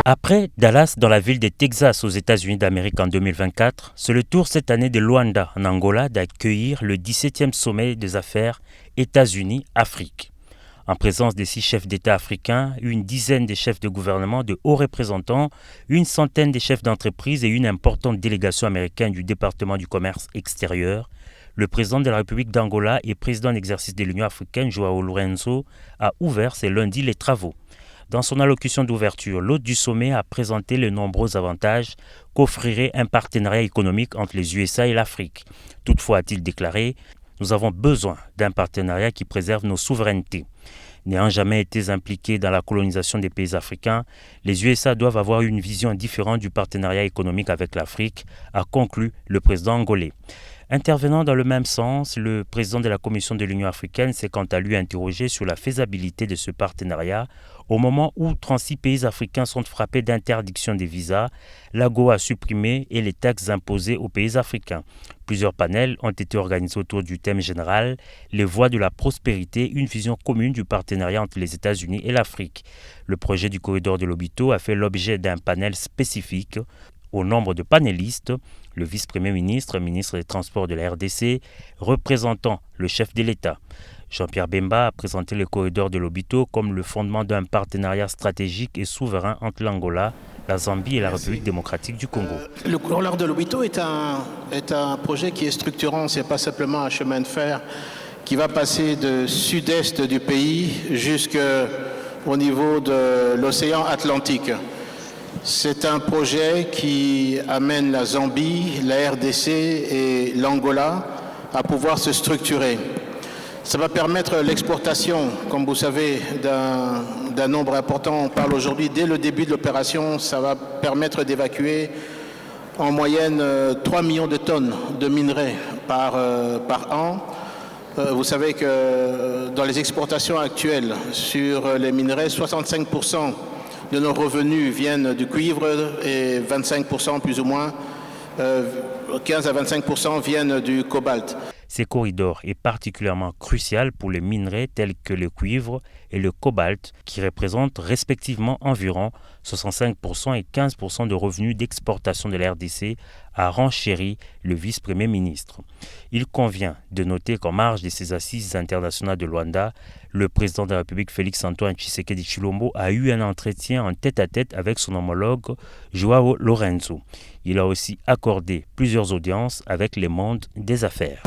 Après Dallas dans la ville de Texas aux États-Unis d'Amérique en 2024, c'est le tour cette année de Luanda en Angola d'accueillir le 17e sommet des affaires États-Unis-Afrique. En présence des 6 chefs d'État africains, une dizaine de chefs de gouvernement, de hauts représentants, une centaine de chefs d'entreprise et une importante délégation américaine du département du commerce extérieur, le président de la République d'Angola et président d'exercice de l'Union africaine, João Lourenço, a ouvert ce lundi les travaux. Dans son allocution d'ouverture, l'hôte du sommet a présenté les nombreux avantages qu'offrirait un partenariat économique entre les USA et l'Afrique. Toutefois, a-t-il déclaré, nous avons besoin d'un partenariat qui préserve nos souverainetés. N'ayant jamais été impliqués dans la colonisation des pays africains, les USA doivent avoir une vision différente du partenariat économique avec l'Afrique, a conclu le président angolais. Intervenant dans le même sens, le président de la Commission de l'Union africaine s'est quant à lui interrogé sur la faisabilité de ce partenariat au moment où 36 pays africains sont frappés d'interdiction des visas, l'AGOA supprimée et les taxes imposées aux pays africains. Plusieurs panels ont été organisés autour du thème général « Les voies de la prospérité, une vision commune du partenariat entre les États-Unis et l'Afrique ». Le projet du corridor de Lobito a fait l'objet d'un panel spécifique. Au nombre de panélistes, le vice-premier ministre, ministre des Transports de la RDC, représentant le chef de l'État. Jean-Pierre Bemba a présenté le corridor de Lobito comme le fondement d'un partenariat stratégique et souverain entre l'Angola, la Zambie et la République démocratique du Congo. Le corridor de Lobito est un projet qui est structurant, ce n'est pas simplement un chemin de fer qui va passer de sud-est du pays jusqu'au niveau de l'océan Atlantique. C'est un projet qui amène la Zambie, la RDC et l'Angola à pouvoir se structurer. Ça va permettre l'exportation, comme vous savez, d'un nombre important. On parle aujourd'hui, dès le début de l'opération, ça va permettre d'évacuer en moyenne 3 millions de tonnes de minerais par an. Vous savez que dans les exportations actuelles sur les minerais, 65% de nos revenus viennent du cuivre et 25% plus ou moins, 15 à 25% viennent du cobalt. Ces corridors est particulièrement crucial pour les minerais tels que le cuivre et le cobalt qui représentent respectivement environ 65% et 15% de revenus d'exportation de la RDC, a renchéri le vice-premier ministre. Il convient de noter qu'en marge de ces assises internationales de Luanda, le président de la République Félix-Antoine Tshisekedi Tshilombo a eu un entretien en tête-à-tête avec son homologue João Lourenço. Il a aussi accordé plusieurs audiences avec le monde des affaires.